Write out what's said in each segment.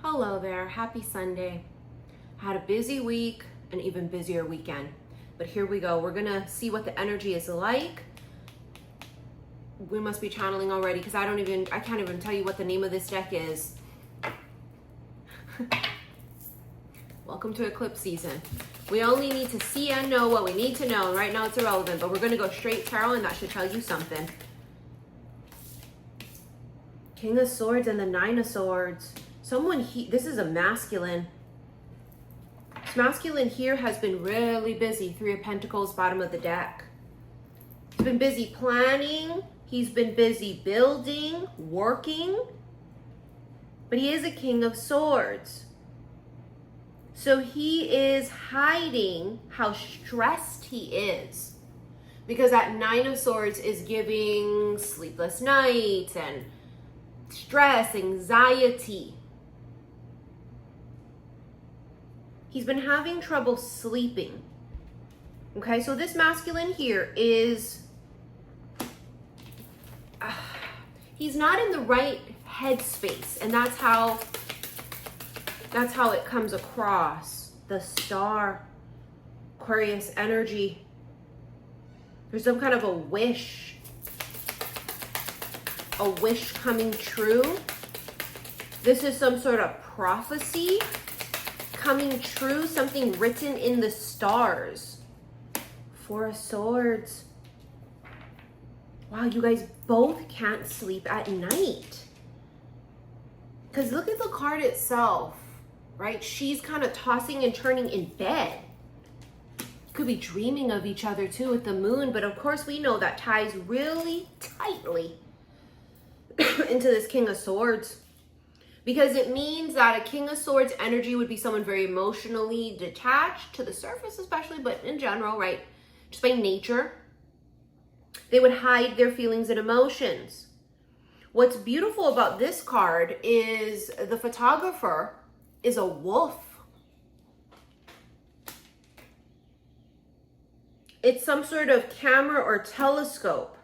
Hello there, happy Sunday. I had a busy week, an even busier weekend, but here we go. We're gonna see what the energy is like. We must be channeling already because I can't even tell you what the name of this deck is. Welcome to eclipse season. We only need to see and know what we need to know, and right now it's irrelevant, but we're gonna go straight tarot and that should tell you something. King of Swords and the Nine of Swords. This is a masculine. This masculine here has been really busy. Three of Pentacles, bottom of the deck. He's been busy planning. He's been busy building, working. But he is a King of Swords. So he is hiding how stressed he is. Because that Nine of Swords is giving sleepless nights and stress, anxiety. He's been having trouble sleeping. Okay, so this masculine here is, he's not in the right headspace, and that's how it comes across. The Star, Aquarius energy. There's some kind of a wish coming true. This is some sort of prophecy coming true, something written in the stars. Four of Swords. Wow, you guys both can't sleep at night. Because look at the card itself, right? She's kind of tossing and turning in bed. Could be dreaming of each other too with the moon, but of course we know that ties really tightly into this King of Swords. Because it means that a King of Swords energy would be someone very emotionally detached to the surface especially, but in general, right? Just by nature. They would hide their feelings and emotions. What's beautiful about this card is the photographer is a wolf. It's some sort of camera or telescope.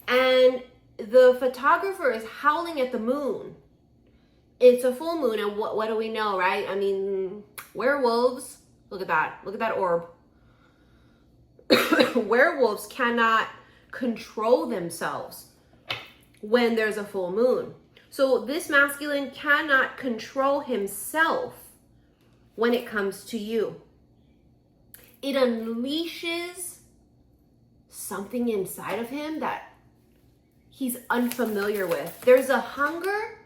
And the photographer is howling at the moon. It's a full moon, and what do we know, right? I mean, werewolves, look at that orb. Werewolves cannot control themselves when there's a full moon. So this masculine cannot control himself when it comes to you. It unleashes something inside of him that he's unfamiliar with. There's a hunger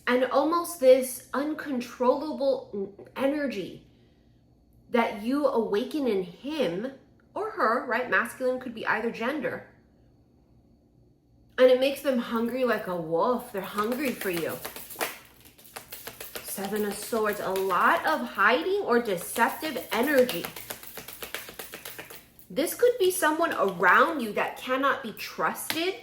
and almost this uncontrollable energy that you awaken in him or her, right? Masculine could be either gender. And it makes them hungry like a wolf. They're hungry for you. Seven of Swords, a lot of hiding or deceptive energy. This could be someone around you that cannot be trusted.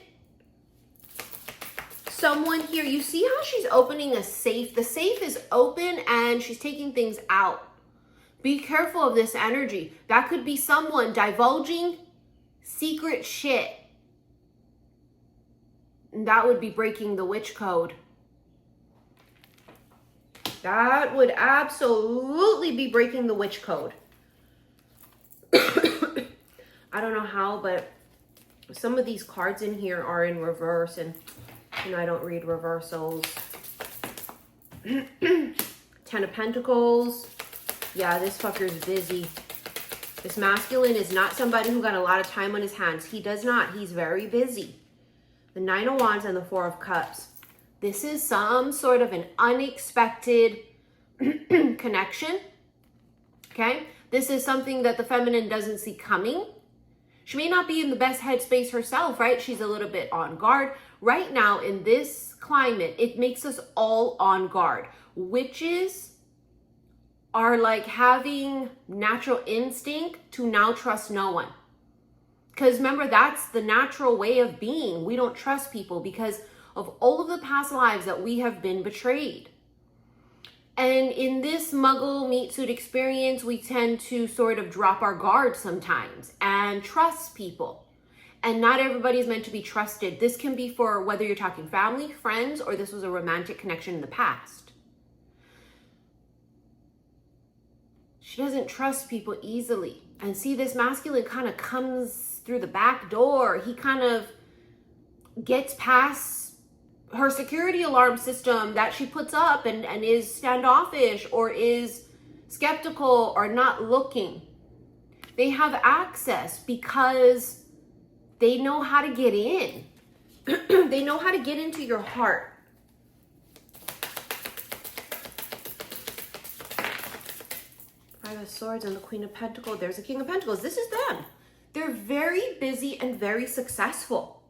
Someone here, you see how she's opening a safe? The safe is open and she's taking things out. Be careful of this energy. That could be someone divulging secret shit. And that would be breaking the witch code. That would absolutely be breaking the witch code. I don't know how, but some of these cards in here are in reverse, and I don't read reversals. 10 of Pentacles. Yeah, this fucker's busy. This masculine is not somebody who got a lot of time on his hands. He does not. He's very busy. The Nine of Wands and the Four of Cups. This is some sort of an unexpected connection. Okay? This is something that the feminine doesn't see coming. She may not be in the best headspace herself, right? She's a little bit on guard. Right now, in this climate, it makes us all on guard. Witches are like having natural instinct to now trust no one. Because remember, that's the natural way of being. We don't trust people because of all of the past lives that we have been betrayed. And in this muggle meat suit experience, we tend to sort of drop our guard sometimes and trust people. And not everybody is meant to be trusted. This can be for whether you're talking family, friends, or this was a romantic connection in the past. She doesn't trust people easily. And see, this masculine kind of comes through the back door. He kind of gets past her security alarm system that she puts up and is standoffish or is skeptical or not looking. They have access because they know how to get in. They know how to get into your heart. Five of Swords and the Queen of Pentacles. There's the King of Pentacles. This is them. They're very busy and very successful.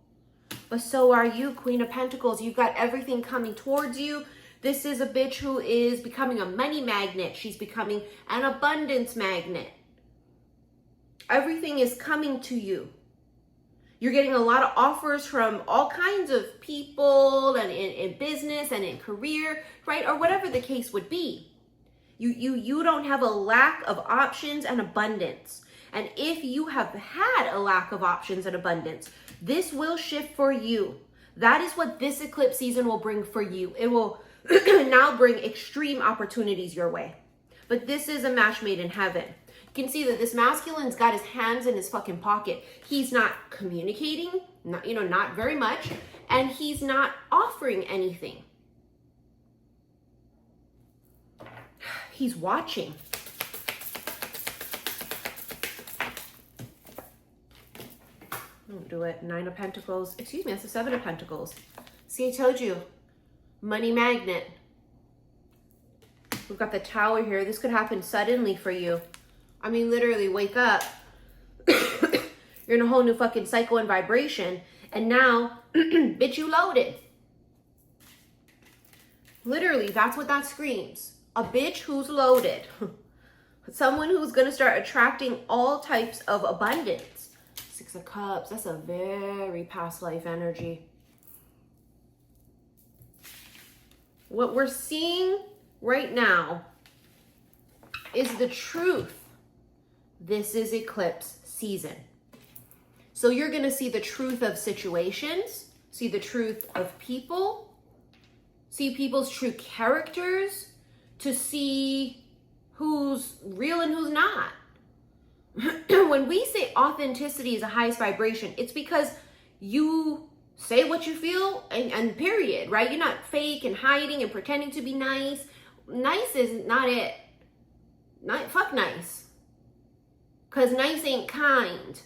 But so are you, Queen of Pentacles. You've got everything coming towards you. This is a bitch who is becoming a money magnet. She's becoming an abundance magnet. Everything is coming to you. You're getting a lot of offers from all kinds of people and in business and in career, right? Or whatever the case would be. You don't have a lack of options and abundance. And if you have had a lack of options and abundance, this will shift for you. That is what this eclipse season will bring for you. It will now bring extreme opportunities your way. But this is a match made in heaven. You can see that this masculine's got his hands in his fucking pocket. He's not communicating, not very much, and he's not offering anything. He's watching. Don't do it. Nine of Pentacles. Excuse me, that's the Seven of Pentacles. See, I told you. Money magnet. We've got the Tower here. This could happen suddenly for you. I mean, literally, wake up. You're in a whole new fucking cycle and vibration. And now, bitch, you loaded. Literally, that's what that screams. A bitch who's loaded. Someone who's going to start attracting all types of abundance. Six of Cups. That's a very past life energy. What we're seeing right now is the truth. This is eclipse season. So you're going to see the truth of situations, see the truth of people, see people's true characters, to see who's real and who's not. When we say authenticity is the highest vibration, it's because you say what you feel and period, right? You're not fake and hiding and pretending to be nice. Nice is not it. Fuck nice. Because nice ain't kind.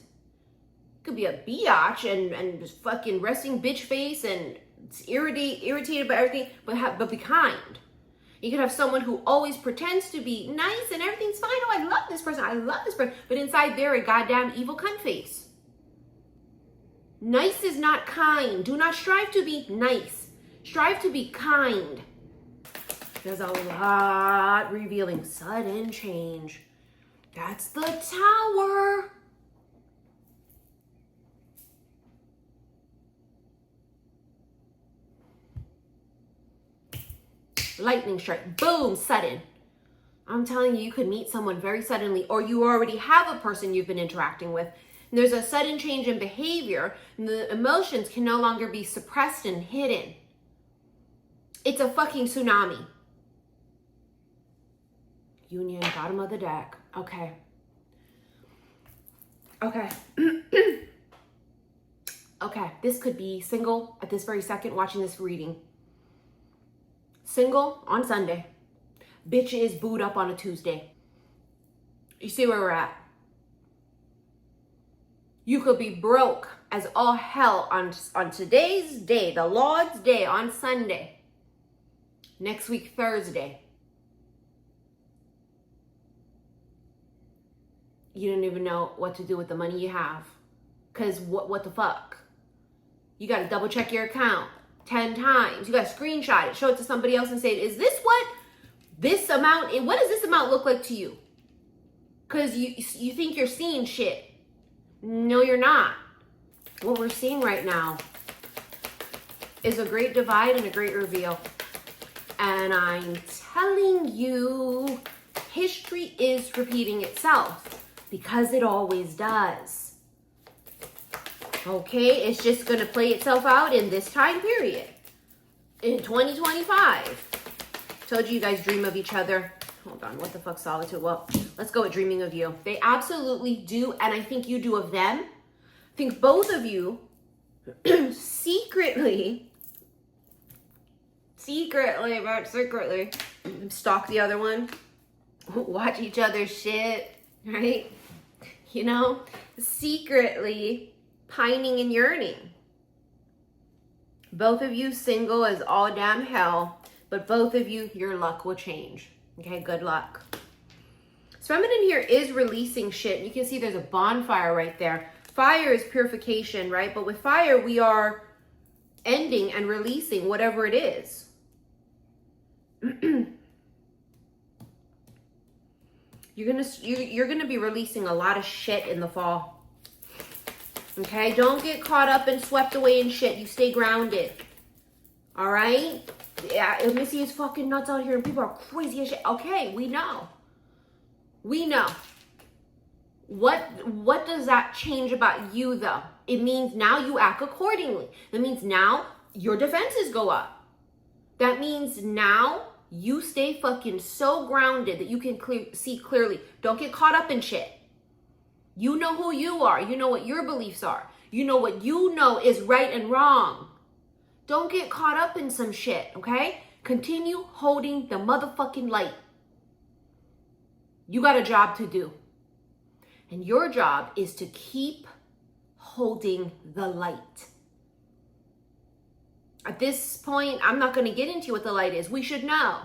Could be a biatch and just fucking resting bitch face and irritated by everything, but be kind. You could have someone who always pretends to be nice and everything's fine. Oh, I love this person. I love this person. But inside they're a goddamn evil cunt face. Nice is not kind. Do not strive to be nice. Strive to be kind. There's a lot revealing. Sudden change. That's the Tower. Lightning strike. Boom. Sudden. I'm telling you, you could meet someone very suddenly, or you already have a person you've been interacting with. And there's a sudden change in behavior, and the emotions can no longer be suppressed and hidden. It's a fucking tsunami. Union, bottom of the deck. Okay. Okay. Okay. This could be single at this very second watching this reading. Single on Sunday. Bitch is booed up on a Tuesday. You see where we're at. You could be broke as all hell on today's day, the Lord's day, on Sunday. Next week, Thursday. You don't even know what to do with the money you have. Because what the fuck? You got to double check your account 10 times. You got to screenshot it, show it to somebody else and say, is this what this amount, what does this amount look like to you? Because you think you're seeing shit. No, you're not. What we're seeing right now is a great divide and a great reveal. And I'm telling you, history is repeating itself because it always does. Okay, it's just going to play itself out in this time period. In 2025. Told you guys dream of each other. Hold on, what the fuck, solitude? Well, let's go with dreaming of you. They absolutely do, and I think you do of them. I think both of you secretly stalk the other one. Watch each other's shit, right? You know, secretly pining and yearning. Both of you single as all damn hell, but both of you, your luck will change. Okay, good luck. So feminine here is releasing shit. You can see there's a bonfire right there. Fire is purification, right? But with fire, we are ending and releasing whatever it is. You're gonna be releasing a lot of shit in the fall. Okay, don't get caught up and swept away in shit. You stay grounded. All right. Yeah, Missy is fucking nuts out here, and people are crazy as shit. Okay, we know. We know. What does that change about you though? It means now you act accordingly. That means now your defenses go up. That means now you stay fucking so grounded that you can see clearly. Don't get caught up in shit. You know who you are. You know what your beliefs are. You know what you know is right and wrong. Don't get caught up in some shit, okay? Continue holding the motherfucking light. You got a job to do. And your job is to keep holding the light. At this point, I'm not going to get into what the light is. We should know.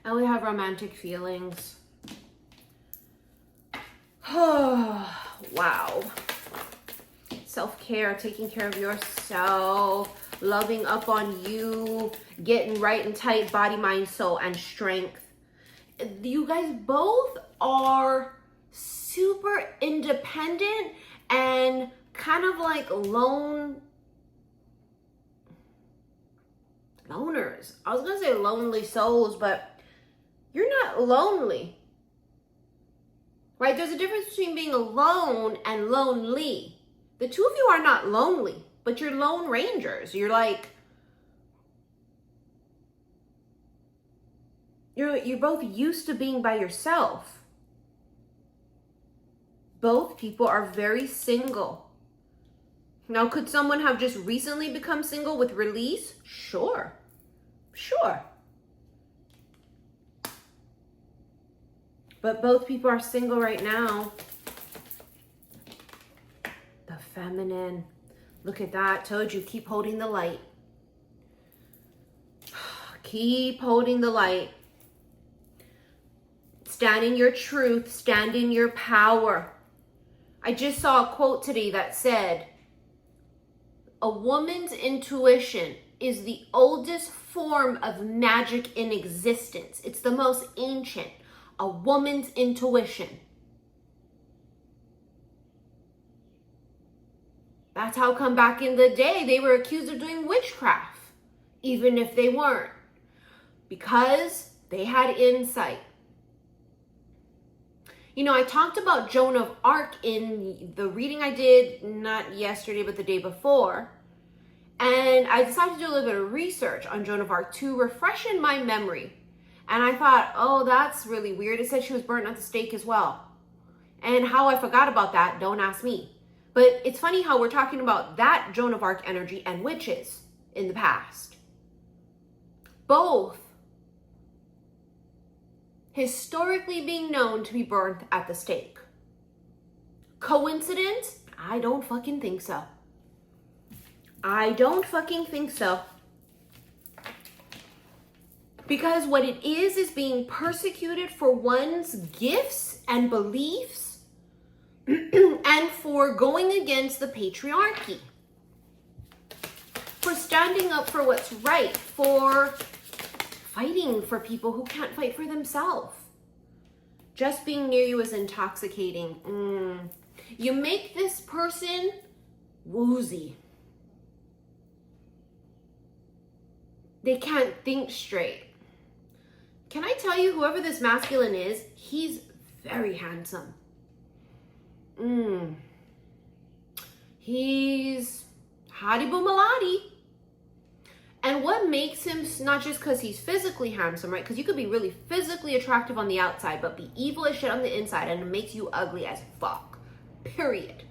And we have romantic feelings. Oh, wow. Self-care, taking care of yourself, loving up on you, getting right and tight, body, mind, soul, and strength. You guys both are super independent and kind of like loners. I was gonna say lonely souls, but you're not lonely, right? There's a difference between being alone and lonely. The two of you are not lonely, but you're lone rangers. You're like, you're both used to being by yourself. Both people are very single. Now, could someone have just recently become single with release? Sure. But both people are single right now. The feminine. Look at that. Told you, keep holding the light. Keep holding the light. Stand in your truth. Stand in your power. I just saw a quote today that said, a woman's intuition is the oldest form of magic in existence. It's the most ancient. A woman's intuition. That's how come back in the day they were accused of doing witchcraft, even if they weren't, because they had insight. You know, I talked about Joan of Arc in the reading I did, not yesterday, but the day before. And I decided to do a little bit of research on Joan of Arc to refresh in my memory. And I thought, oh, that's really weird. It said she was burnt at the stake as well. And how I forgot about that, don't ask me. But it's funny how we're talking about that Joan of Arc energy and witches in the past. Both historically being known to be burnt at the stake. Coincidence? I don't fucking think so. I don't fucking think so. Because what it is being persecuted for one's gifts and beliefs and for going against the patriarchy. For standing up for what's right, for fighting for people who can't fight for themselves. Just being near you is intoxicating. You make this person woozy. They can't think straight. Can I tell you, whoever this masculine is, he's very handsome. He's hottie boo malati. And what makes him, not just because he's physically handsome, right? Because you could be really physically attractive on the outside, but be evil as shit on the inside, and it makes you ugly as fuck. Period.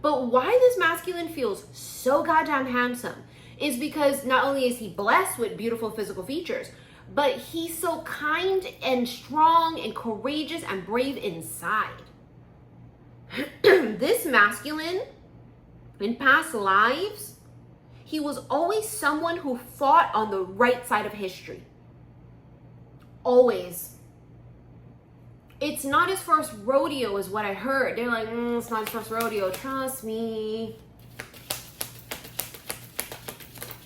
But why this masculine feels so goddamn handsome is because not only is he blessed with beautiful physical features, but he's so kind and strong and courageous and brave inside. This masculine, in past lives, he was always someone who fought on the right side of history. Always. It's not his first rodeo is what I heard. They're like, it's not his first rodeo. Trust me.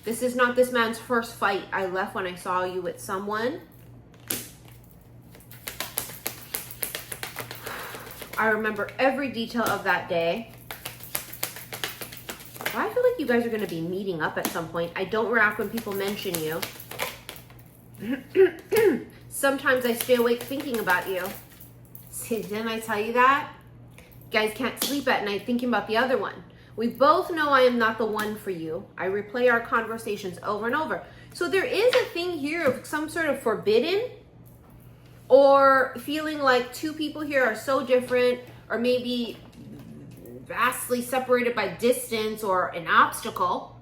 This is not this man's first fight. I left when I saw you with someone. I remember every detail of that day. I feel like you guys are going to be meeting up at some point. I don't react when people mention you. Sometimes I stay awake thinking about you. See, didn't I tell you that? You guys can't sleep at night thinking about the other one. We both know I am not the one for you. I replay our conversations over and over. So there is a thing here of some sort of forbidden, or feeling like two people here are so different, or maybe vastly separated by distance or an obstacle,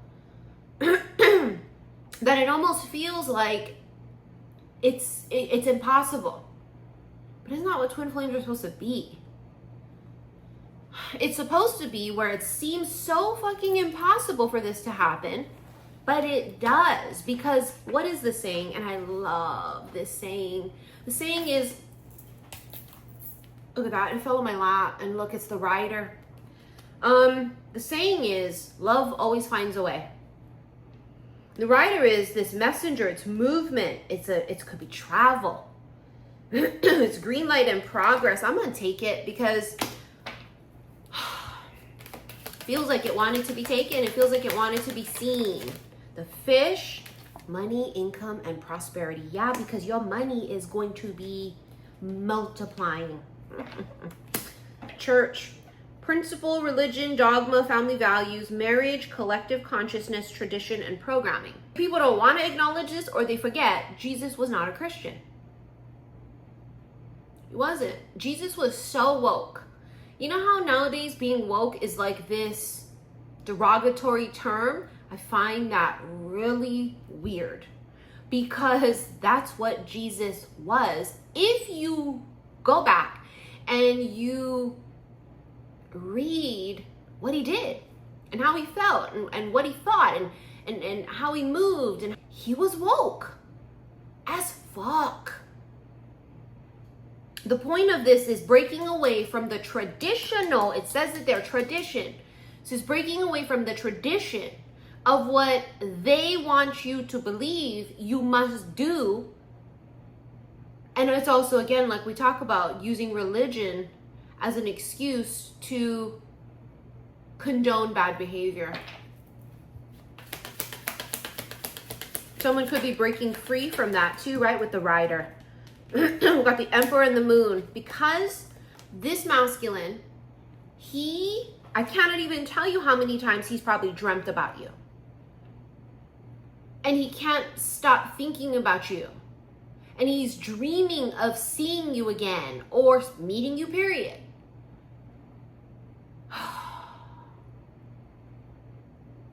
that it almost feels like it's impossible. But it's not what twin flames are supposed to be. It's supposed to be where it seems so fucking impossible for this to happen, but it does. Because what is the saying? And I love this saying. The saying is, look at that, it fell on my lap, and look, it's the rider. The saying is, love always finds a way. The rider is this messenger, it's movement, it could be travel. It's green light and progress. I'm gonna take it because feels like it wanted to be taken. It feels like it wanted to be seen. The fish, money, income, and prosperity. Yeah, because your money is going to be multiplying. Church, principle, religion, dogma, family values, marriage, collective consciousness, tradition, and programming. People don't want to acknowledge this, or they forget Jesus was not a Christian. He wasn't. Jesus was so woke. You know how nowadays being woke is like this derogatory term? I find that really weird, because that's what Jesus was. If you go back and you read what he did and how he felt and what he thought and how he moved, and he was woke as fuck. The point of this is breaking away from the traditional, it says that they're tradition. So it's breaking away from the tradition of what they want you to believe you must do. And it's also, again, like we talk about, using religion as an excuse to condone bad behavior. Someone could be breaking free from that too, right? With the rider. We've got the Emperor and the Moon. Because this masculine, I cannot even tell you how many times he's probably dreamt about you. And he can't stop thinking about you. And he's dreaming of seeing you again or meeting you, period.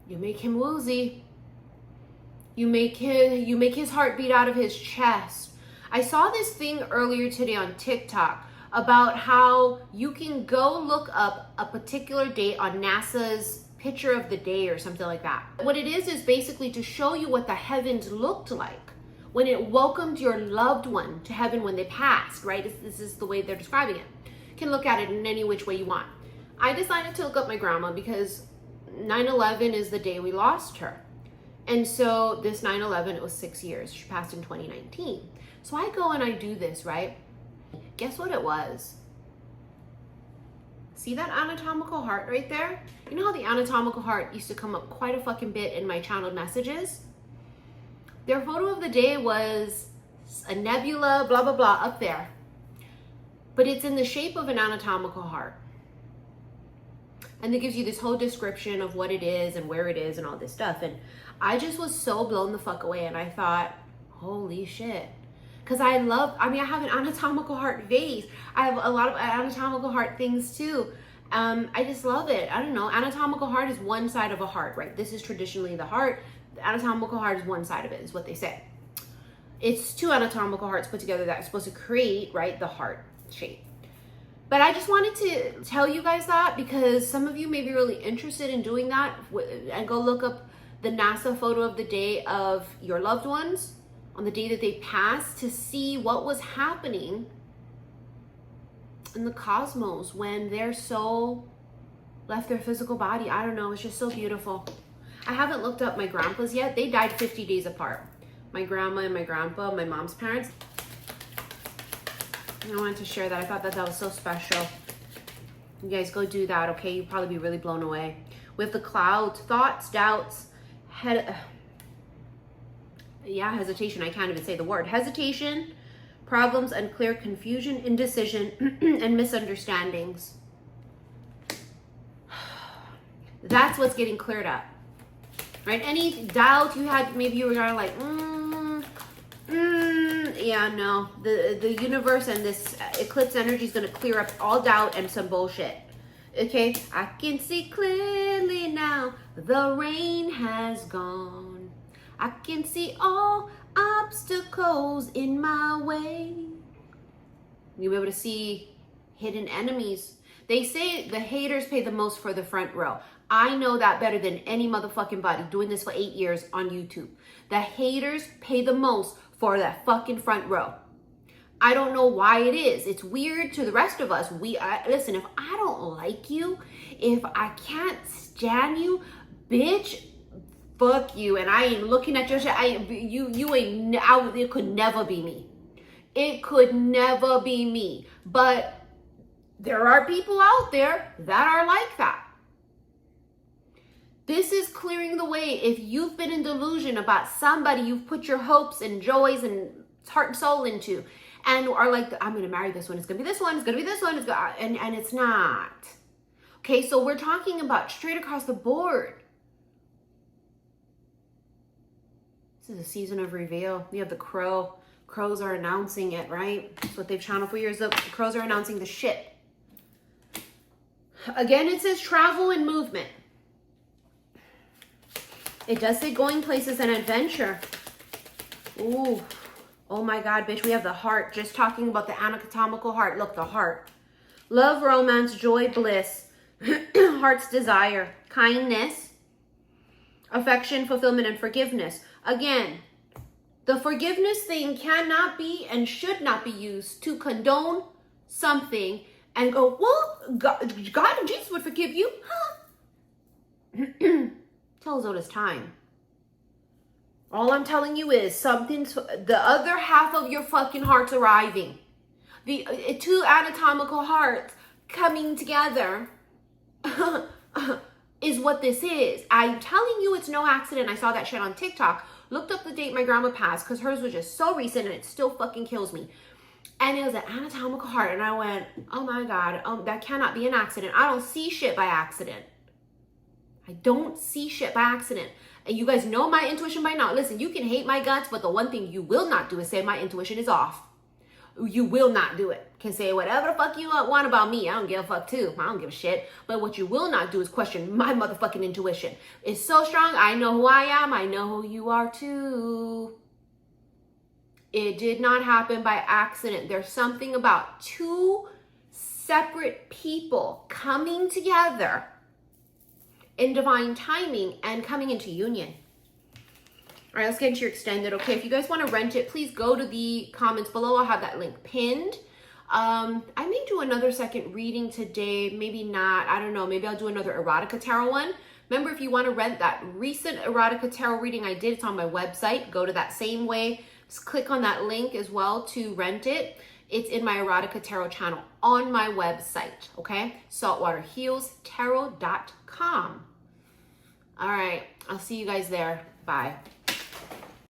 You make him woozy. You make his heart beat out of his chest. I saw this thing earlier today on TikTok about how you can go look up a particular date on NASA's picture of the day or something like that. What it is basically to show you what the heavens looked like when it welcomed your loved one to heaven when they passed, right? This is the way they're describing it. You can look at it in any which way you want. I decided to look up my grandma because 9/11 is the day we lost her. And so this 9/11, it was 6 years. She passed in 2019. So I go and I do this, right? Guess what it was? See that anatomical heart right there? You know how the anatomical heart used to come up quite a fucking bit in my channeled messages? Their photo of the day was a nebula, blah, blah, blah, up there. But it's in the shape of an anatomical heart. And it gives you this whole description of what it is and where it is and all this stuff. And I just was so blown the fuck away. And I thought, holy shit. Because I have an anatomical heart vase. I have a lot of anatomical heart things too. I just love it. I don't know. Anatomical heart is one side of a heart, right? This is traditionally the heart. The anatomical heart is one side of it, is what they say. It's two anatomical hearts put together that are supposed to create, right, the heart shape. But I just wanted to tell you guys that because some of you may be really interested in doing that, and go look up the NASA photo of the day of your loved ones on the day that they passed to see what was happening in the cosmos when their soul left their physical body. I don't know. It's just so beautiful. I haven't looked up my grandpas yet. They died 50 days apart. My grandma and my grandpa, my mom's parents. I wanted to share that. I thought that was so special. You guys go do that, okay? You'll probably be really blown away. With the clouds, thoughts, doubts, hesitation. I can't even say the word. Hesitation, problems, unclear, confusion, indecision, and misunderstandings. That's what's getting cleared up. Right? Any doubt you had, maybe you were kind of like, yeah, no. The universe and this eclipse energy is going to clear up all doubt and some bullshit. Okay? I can see clearly now. The rain has gone. I can see all obstacles in my way. You'll be able to see hidden enemies. They say the haters pay the most for the front row. I know that better than any motherfucking body doing this for 8 years on YouTube. The haters pay the most for that fucking front row. I don't know why it is. It's weird to the rest of us. Listen, if I don't like you, if I can't stand you, bitch, fuck you. And I ain't looking at your shit. It could never be me. It could never be me. But there are people out there that are like that. This is clearing the way. If you've been in delusion about somebody you've put your hopes and joys and heart and soul into, and are like, I'm going to marry this one, it's going to be this one, it's going to be this one, and it's not. Okay, so we're talking about straight across the board. This is a season of reveal. We have the crow. Crows are announcing it, right? That's what they've channeled for years. The crows are announcing the shit. Again, it says travel and movement. It does say going places and adventure. Ooh. Oh my God, bitch. We have the heart. Just talking about the anatomical heart. Look, the heart. Love, romance, joy, bliss. Heart's desire. Kindness. Affection, fulfillment, and forgiveness. Again, the forgiveness thing cannot be and should not be used to condone something and go, well, God and Jesus would forgive you. Huh? Tell us it's time. All I'm telling you is the other half of your fucking heart's arriving. The two anatomical hearts coming together is what this is. I'm telling you it's no accident. I saw that shit on TikTok. Looked up the date my grandma passed because hers was just so recent and it still fucking kills me. And it was an anatomical heart. And I went, oh my God, that cannot be an accident. I don't see shit by accident. I don't see shit by accident. And you guys know my intuition by now. Listen, you can hate my guts, but the one thing you will not do is say my intuition is off. You will not do it. Can say whatever the fuck you want about me. I don't give a fuck too. I don't give a shit. But what you will not do is question my motherfucking intuition. It's so strong. I know who I am. I know who you are too. It did not happen by accident. There's something about two separate people coming together in divine timing and coming into union. All right, let's get into your extended. Okay, if you guys want to rent it, please go to the comments below. I'll have that link pinned. I may do another second reading today. Maybe not. I don't know. Maybe I'll do another erotica tarot one. Remember, if you want to rent that recent erotica tarot reading I did, it's on my website. Go to that same way. Just click on that link as well to rent it. It's in my erotica tarot channel on my website. Okay, saltwaterhealstarot.com. All right, I'll see you guys there. Bye.